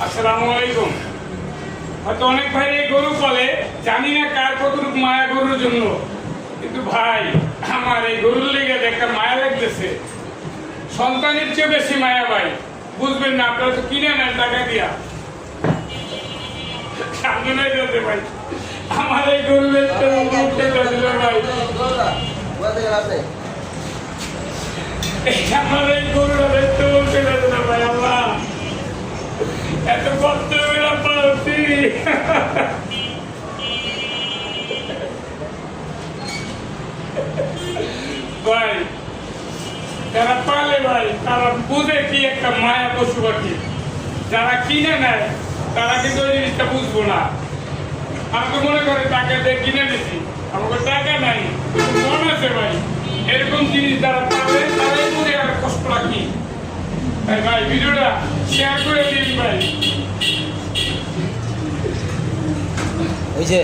আসসালামু আলাইকুম। হয়তো অনেক ভাই এই গরু পালে, জানি না কার কতটুকু মায়া গরুর জন্য, কিন্তু ভাই আমার এই গরুর লেগে একটা মায়া লাগতেছে, সন্তানের চেয়ে বেশি মায়া ভাই। বুঝবেন না, আপনারা তো কিনে নেন টাকা দিয়া, সামনে নাই যেতে ভাই। আমার এই গরুর একটা দিল ভাই, আমার এই গরুটা দেখতে বলতে দিল ভাই। আল্লাহ, এত কষ্ট করে পাচ্ছি ভাই। যারা পালে ভাই তারা বুঝে কি একটা মায়া পশু পাখি। যারা কিনে নেয় তারা কিন্তু ওই জিনিসটা বুঝবো না। আমাকে মনে করে টাকা দিয়ে কিনে নিছি, আমাকে টাকা নাই, মন আছে ভাই। এরকম জিনিস যারা পাবে তারাই বুঝে আর কষ্ট রাখি। ভাই ভিডিওটা শেয়ার করে দিন ভাই। এই যে